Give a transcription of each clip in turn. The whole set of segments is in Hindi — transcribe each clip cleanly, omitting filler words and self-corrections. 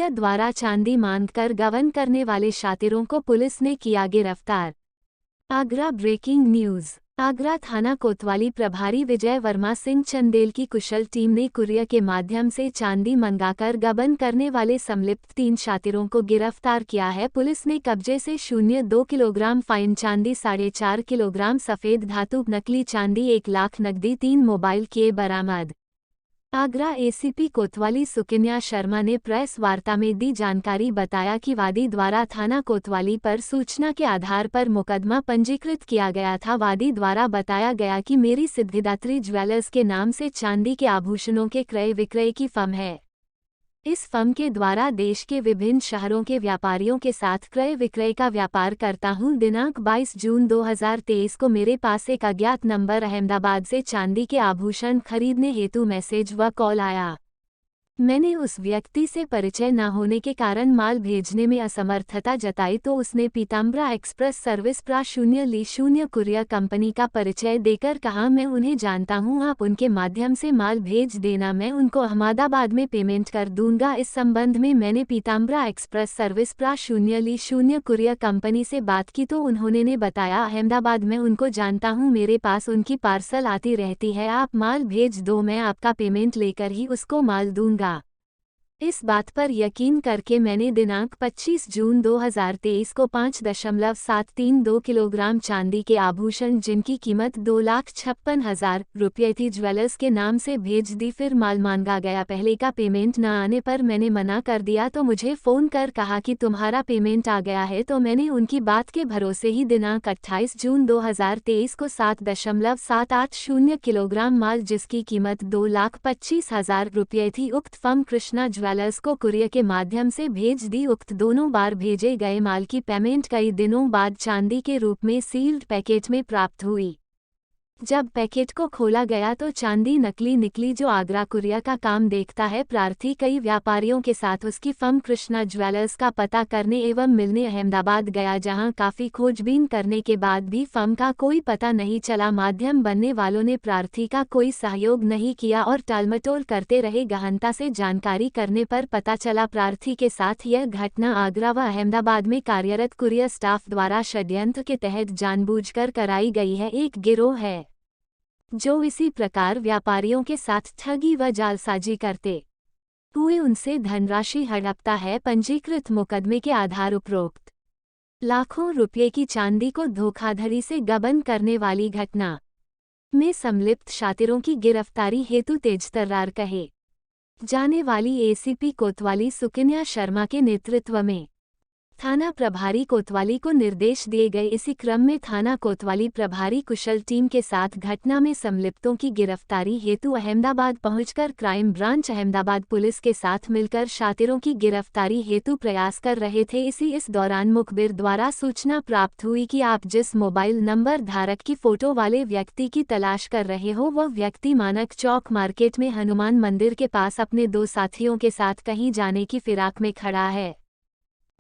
कुरियर द्वारा चांदी मांगकर गबन करने वाले शातिरों को पुलिस ने किया गिरफ्तार। Agra breaking news. आगरा थाना कोतवाली प्रभारी विजय वर्मा सिंह चंदेल की कुशल टीम ने कुरियर के माध्यम से चांदी मंगाकर गबन करने वाले संलिप्त 3 शातिरों को गिरफ्तार किया है। पुलिस ने कब्जे से 0.2 किलोग्राम फाइन चांदी, 4.5 किलोग्राम सफेद धातु, नकली चांदी, 1 लाख नकदी, 3 मोबाइल किए बरामद। आगरा एसीपी कोतवाली सुकन्या शर्मा ने प्रेस वार्ता में दी जानकारी। बताया कि वादी द्वारा थाना कोतवाली पर सूचना के आधार पर मुकदमा पंजीकृत किया गया था। वादी द्वारा बताया गया कि मेरी सिद्धिदात्री ज्वेलर्स के नाम से चांदी के आभूषणों के क्रय विक्रय की फर्म है। इस फर्म के द्वारा देश के विभिन्न शहरों के व्यापारियों के साथ क्रय विक्रय का व्यापार करता हूं। दिनांक 22 जून 2023 को मेरे पास एक अज्ञात नंबर अहमदाबाद से चांदी के आभूषण खरीदने हेतु मैसेज व कॉल आया। मैंने उस व्यक्ति से परिचय न होने के कारण माल भेजने में असमर्थता जताई तो उसने पीताम्बरा एक्सप्रेस सर्विस प्रा 0 कुरियर कंपनी का परिचय देकर कहा, मैं उन्हें जानता हूं, आप उनके माध्यम से माल भेज देना, मैं उनको अहमदाबाद में पेमेंट कर दूंगा। इस संबंध में मैंने पीताम्बरा एक्सप्रेस सर्विस प्रा 0 कुरियर कंपनी से बात की तो उन्होंने बताया अहमदाबाद में उनको जानता हूं, मेरे पास उनकी पार्सल आती रहती है, आप माल भेज दो, मैं आपका पेमेंट लेकर ही उसको माल दूंगा। इस बात पर यकीन करके मैंने दिनांक 25 जून 2023 को 5.732 किलोग्राम चांदी के आभूषण जिनकी कीमत 2,56,000 रुपये थी ज्वेलर्स के नाम से भेज दी। फिर माल मांगा गया। पहले का पेमेंट न आने पर मैंने मना कर दिया तो मुझे फ़ोन कर कहा कि तुम्हारा पेमेंट आ गया है, तो मैंने उनकी बात के भरोसे ही दिनांक 28 जून 2023 को 7.780 किलोग्राम माल जिसकी कीमत 2,25,000 रुपये थी उक्त फर्म कृष्णा ज्वेलर्स को कुरियर के माध्यम से भेज दी। उक्त दोनों बार भेजे गए माल की पेमेंट कई दिनों बाद चांदी के रूप में सील्ड पैकेट में प्राप्त हुई। जब पैकेट को खोला गया तो चांदी नकली निकली। जो आगरा कुरियर का काम देखता है, प्रार्थी कई व्यापारियों के साथ उसकी फर्म कृष्णा ज्वेलर्स का पता करने एवं मिलने अहमदाबाद गया, जहां काफ़ी खोजबीन करने के बाद भी फर्म का कोई पता नहीं चला। माध्यम बनने वालों ने प्रार्थी का कोई सहयोग नहीं किया और टालमटोल करते रहे। गहनता से जानकारी करने पर पता चला प्रार्थी के साथ यह घटना आगरा व अहमदाबाद में कार्यरत कुरियर स्टाफ द्वारा षड्यंत्र के तहत जानबूझकर कराई गई है। एक गिरोह है जो इसी प्रकार व्यापारियों के साथ ठगी व जालसाजी करते हुए उनसे धनराशि हड़पता है। पंजीकृत मुकदमे के आधार उपरोक्त लाखों रुपये की चांदी को धोखाधड़ी से गबन करने वाली घटना में संलिप्त शातिरों की गिरफ्तारी हेतु तेजतर्रार कहे जाने वाली एसीपी कोतवाली सुकन्या शर्मा के नेतृत्व में थाना प्रभारी कोतवाली को निर्देश दिए गए। इसी क्रम में थाना कोतवाली प्रभारी कुशल टीम के साथ घटना में संलिप्तों की गिरफ्तारी हेतु अहमदाबाद पहुंचकर क्राइम ब्रांच अहमदाबाद पुलिस के साथ मिलकर शातिरों की गिरफ्तारी हेतु प्रयास कर रहे थे। इस दौरान मुखबिर द्वारा सूचना प्राप्त हुई कि आप जिस मोबाइल नंबर धारक की फोटो वाले व्यक्ति की तलाश कर रहे हो वह व्यक्ति मानक चौक मार्केट में हनुमान मंदिर के पास अपने 2 साथियों के साथ कहीं जाने की फिराक में खड़ा है।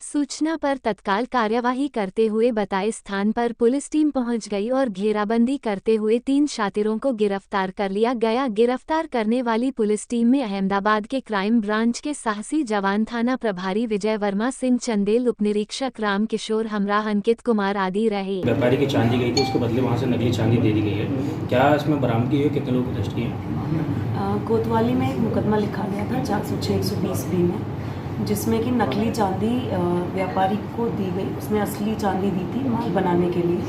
सूचना पर तत्काल कार्यवाही करते हुए बताए स्थान पर पुलिस टीम पहुंच गई और घेराबंदी करते हुए 3 शातिरों को गिरफ्तार कर लिया गया। गिरफ्तार करने वाली पुलिस टीम में अहमदाबाद के क्राइम ब्रांच के साहसी जवान थाना प्रभारी विजय वर्मा सिंह चंदेल, उपनिरीक्षक राम किशोर हमराह, अंकित कुमार आदि रहे। व्यापारी की चांदी गई थी, उसके बदले वहाँ से नकली चांदी दे दी गई है। क्या इसमें बरामदगी हुई? कितने लोग अरेस्ट किए? कोतवाली में एक मुकदमा लिखा गया था 406/120B में, जिसमें कि नकली चांदी व्यापारी को दी गई, उसने असली चांदी दी थी माल बनाने के लिए।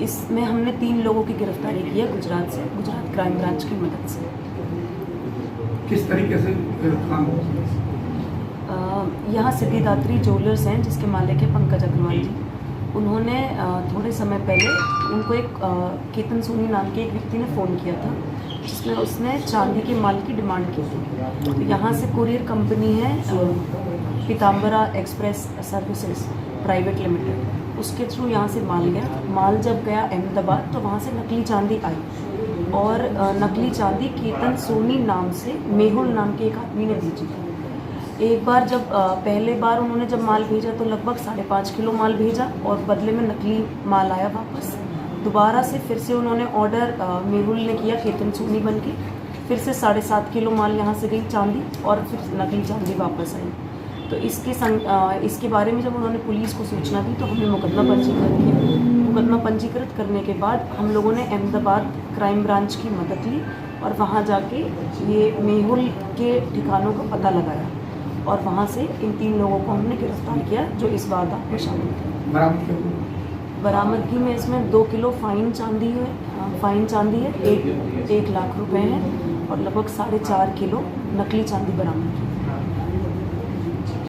इसमें हमने 3 लोगों की गिरफ्तारी की है गुजरात से, गुजरात क्राइम ब्रांच की मदद से। किस तरीके से काम? यहाँ सिद्धिदात्री ज्वेलर्स हैं जिसके मालिक है पंकज अग्रवाल जी। उन्होंने थोड़े समय पहले उनको एक केतन सोनी नाम के एक व्यक्ति ने फ़ोन किया था जिसमें उसने चांदी के माल की डिमांड की थी। तो यहाँ से कुरियर कंपनी है Pitambara express services private limited, उसके थ्रू यहाँ से माल गया। माल जब गया अहमदाबाद तो वहाँ से नकली चांदी आई और नकली चांदी केतन सोनी नाम से मेहुल नाम के एक आदमी ने भेजी थी। एक बार जब पहले बार उन्होंने जब माल भेजा तो लगभग 5.5 किलो माल भेजा और बदले में नकली माल आया वापस। दोबारा से फिर से उन्होंने ऑर्डर मेहुल ने किया केतन सोनी बन के, फिर से 7.5 किलो माल यहाँ से गई चांदी और फिर नकली चांदी वापस आई। तो इसके बारे में जब उन्होंने पुलिस को सूचना दी तो हमने मुकदमा पंजीकृत किया। मुकदमा पंजीकृत करने के बाद हम लोगों ने अहमदाबाद क्राइम ब्रांच की मदद ली और वहाँ जाके ये मेहुल के ठिकानों का पता लगाया और वहाँ से इन 3 लोगों को हमने गिरफ्तार किया जो इस वारदात में शामिल थे। बरामद क्या हुआ? बरामदगी में इसमें 2 किलो फाइन चांदी है, 1 लाख रुपए हैं और लगभग 4.5 किलो नकली चांदी बरामद की।